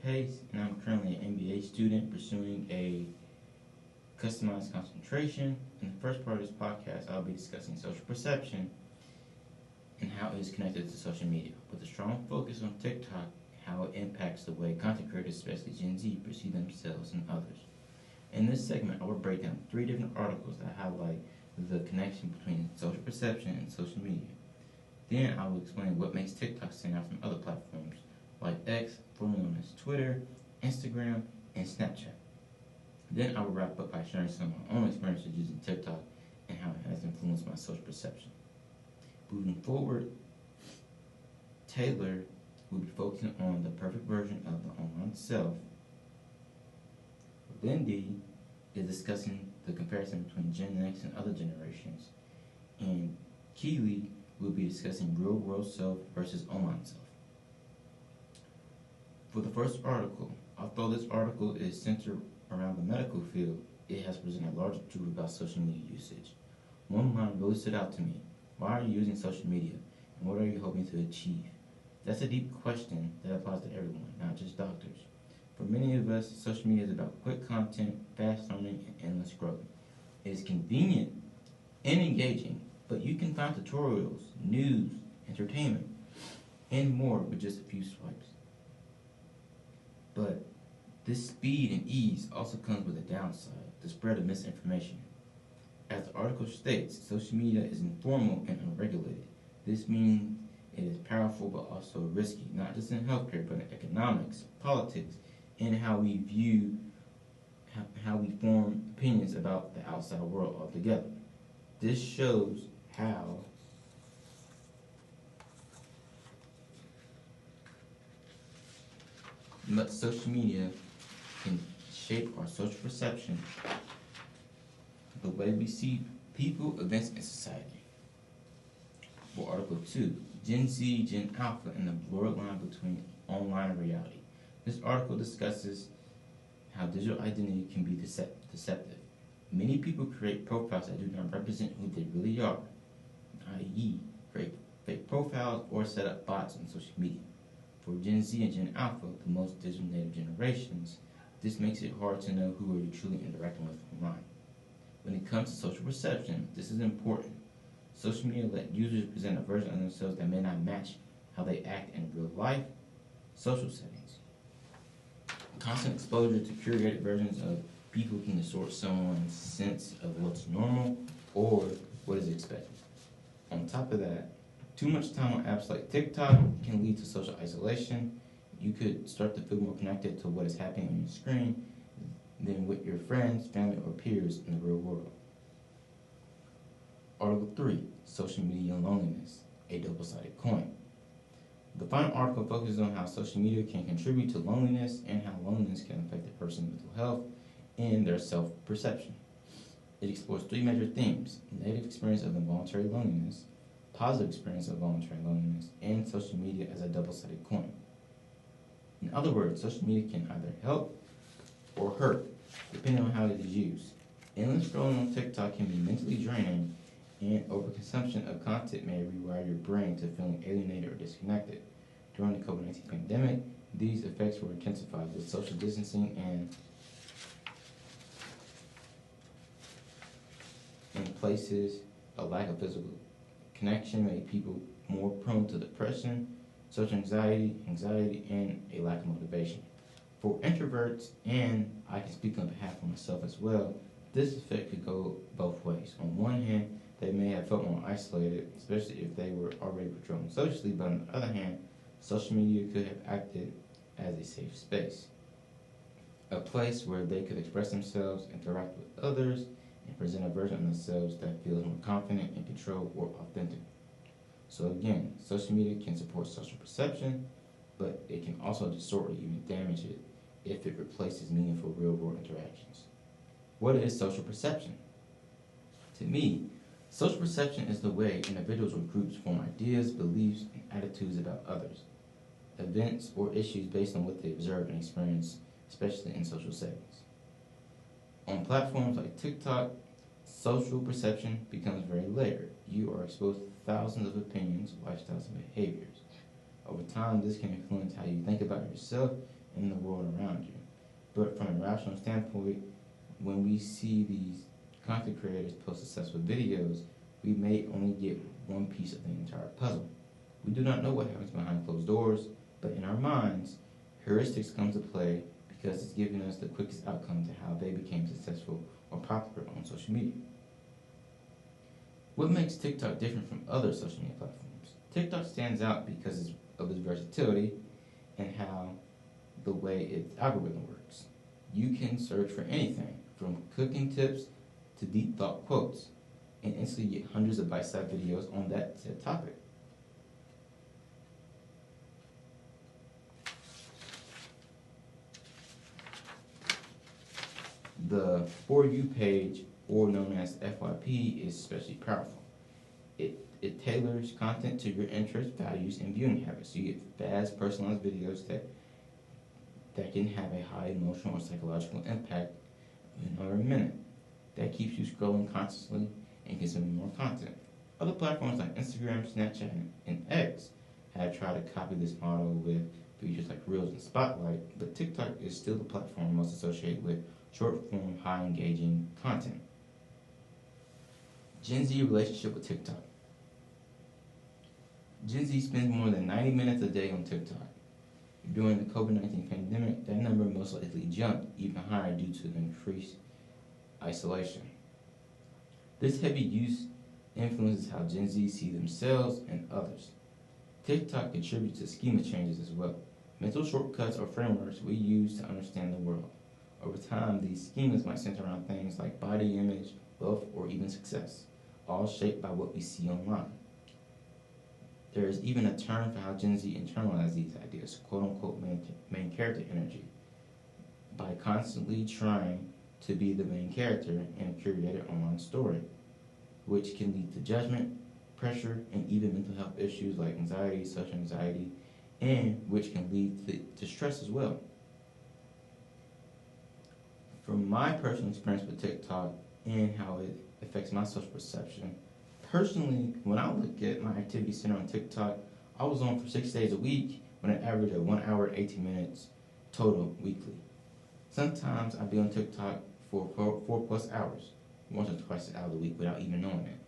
Pace, and I'm currently an MBA student pursuing a customized concentration. In the first part of this podcast, I'll be discussing social perception and how it is connected to social media, with a strong focus on TikTok and how it impacts the way content creators, especially Gen Z, perceive themselves and others. In this segment, I will break down 3 different articles that highlight the connection between social perception and social media. Then I will explain what makes TikTok stand out from other platforms like X, formerly known as Twitter, Instagram, and Snapchat. Then I will wrap up by sharing some of my own experiences using TikTok and how it has influenced my social perception. Moving forward, Taylor will be focusing on the perfect version of the online self. Lindy is discussing the comparison between Gen X and other generations. And Keely will be discussing real world self versus online self. For the first article, although this article is centered around the medical field, it has presented a larger truth about social media usage. One line really stood out to me. Why are you using social media, and what are you hoping to achieve? That's a deep question that applies to everyone, not just doctors. For many of us, social media is about quick content, fast learning, and endless growth. It is convenient and engaging, but you can find tutorials, news, entertainment, and more with just a few swipes. But this speed and ease also comes with a downside, the spread of misinformation. As the article states, social media is informal and unregulated. This means it is powerful but also risky, not just in healthcare, but in economics, politics, and how we form opinions about the outside world altogether. This shows how much social media can shape our social perception, the way we see people, events, and society. For Article 2, Gen Z, Gen Alpha, and the blurred line between online and reality. This article discusses how digital identity can be deceptive. Many people create profiles that do not represent who they really are, i.e., create fake profiles or set up bots on social media. For Gen Z and Gen Alpha, the most digital native generations, this makes it hard to know who are you truly interacting with online. When it comes to social perception, this is important. Social media let users present a version of themselves that may not match how they act in real life, social settings. Constant exposure to curated versions of people can distort someone's sense of what's normal or what is expected. On top of that, too much time on apps like TikTok can lead to social isolation. You could start to feel more connected to what is happening on your screen than with your friends, family, or peers in the real world. Article 3, Social Media and Loneliness, a double-sided coin. The final article focuses on how social media can contribute to loneliness and how loneliness can affect a person's mental health and their self-perception. It explores 3 major themes: negative experience of involuntary loneliness, positive experience of voluntary loneliness, and social media as a double-sided coin. In other words, social media can either help or hurt, depending on how it is used. Endless scrolling on TikTok can be mentally draining, and overconsumption of content may rewire your brain to feeling alienated or disconnected. During the COVID-19 pandemic, these effects were intensified with social distancing and in places, a lack of physical connection made people more prone to depression, social anxiety, and a lack of motivation. For introverts, and I can speak on behalf of myself as well, this effect could go both ways. On one hand, they may have felt more isolated, especially if they were already withdrawn socially, but on the other hand, social media could have acted as a safe space, a place where they could express themselves, interact with others, and present a version of themselves that feels more confident, in control, or authentic. So again, social media can support social perception, but it can also distort or even damage it if it replaces meaningful real-world interactions. What is social perception? To me, social perception is the way individuals or groups form ideas, beliefs, and attitudes about others, events, or issues based on what they observe and experience, especially in social settings. On platforms like TikTok, social perception becomes very layered. You are exposed to thousands of opinions, lifestyles, and behaviors. Over time, this can influence how you think about yourself in the world around you. But from a rational standpoint, when we see these content creators post successful videos, we may only get one piece of the entire puzzle. We do not know what happens behind closed doors, but in our minds, heuristics come to play because it's giving us the quickest outcome to how they became successful or popular on social media. What makes TikTok different from other social media platforms? TikTok stands out because of its versatility and how the way its algorithm works. You can search for anything from cooking tips to deep thought quotes and instantly get hundreds of bite-sized videos on that said topic. The For You page, or known as FYP, is especially powerful. It tailors content to your interests, values, and viewing habits. So you get fast, personalized videos that can have a high emotional or psychological impact in under a minute. That keeps you scrolling constantly and consuming more content. Other platforms like Instagram, Snapchat, and X have tried to copy this model with features like Reels and Spotlight, but TikTok is still the platform most associated with short-form, high-engaging content. Gen Z relationship with TikTok. Gen Z spends more than 90 minutes a day on TikTok. During the COVID-19 pandemic, that number most likely jumped even higher due to increased isolation. This heavy use influences how Gen Z see themselves and others. TikTok contributes to schema changes as well, mental shortcuts or frameworks we use to understand the world. Over time, these schemas might center around things like body image, wealth, or even success, all shaped by what we see online. There is even a term for how Gen Z internalize these ideas, quote-unquote main character energy, by constantly trying to be the main character in a curated online story, which can lead to judgment, pressure, and even mental health issues like anxiety, social anxiety, and which can lead to stress as well. From my personal experience with TikTok and how it affects my social perception, personally, when I look at my activity center on TikTok, I was on for 6 days a week with an average of 1 hour, 18 minutes total weekly. Sometimes I'd be on TikTok for 4+ hours, once or twice out of the week without even knowing it.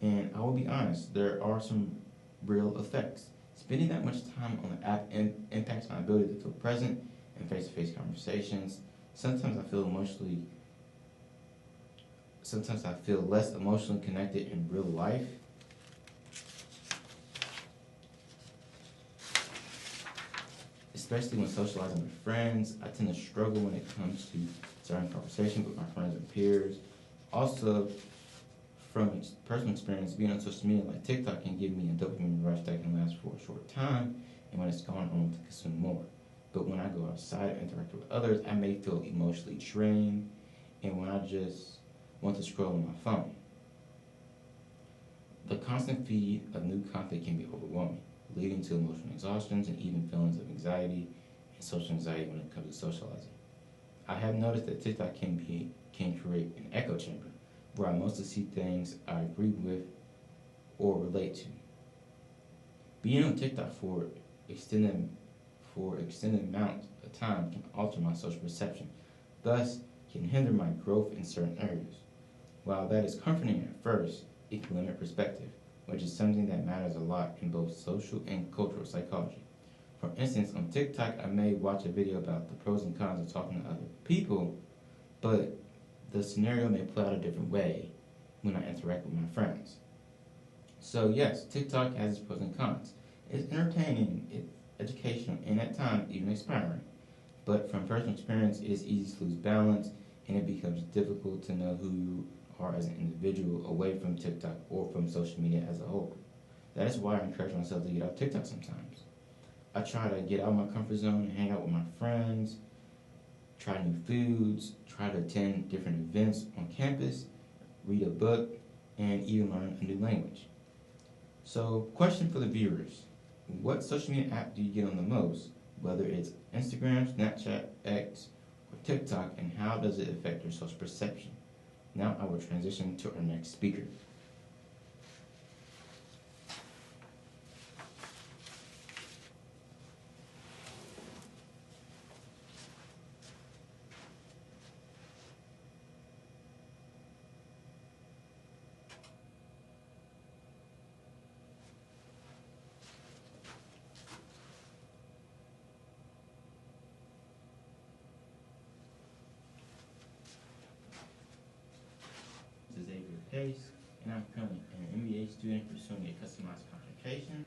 And I will be honest, there are some real effects. Spending that much time on the app impacts my ability to feel present in face-to-face conversations. Sometimes I feel less emotionally connected in real life. Especially when socializing with friends, I tend to struggle when it comes to certain conversations with my friends and peers. Also, from personal experience, being on social media like TikTok can give me a dopamine rush that can last for a short time, and when it's gone, I want to consume more. But when I go outside and interact with others, I may feel emotionally drained, and when I just want to scroll on my phone. The constant feed of new content can be overwhelming, leading to emotional exhaustion and even feelings of anxiety and social anxiety when it comes to socializing. I have noticed that TikTok can create an echo chamber where I mostly see things I agree with or relate to. Being on TikTok for extended amount of time can alter my social perception, thus can hinder my growth in certain areas. While that is comforting at first, it can limit perspective, which is something that matters a lot in both social and cultural psychology. For instance, on TikTok, I may watch a video about the pros and cons of talking to other people, but the scenario may play out a different way when I interact with my friends. So yes, TikTok has its pros and cons. It's entertaining, it's educational, and at times even inspiring. But from personal experience, it is easy to lose balance, and it becomes difficult to know who you are as an individual away from TikTok or from social media as a whole. That is why I encourage myself to get off TikTok sometimes. I try to get out of my comfort zone and hang out with my friends, try new foods, try to attend different events on campus, read a book, and even learn a new language. So, question for the viewers. What social media app do you get on the most, whether it's Instagram, Snapchat, X, or TikTok, and how does it affect your social perception? Now I will transition to our next speaker. student pursuing a customized concentration.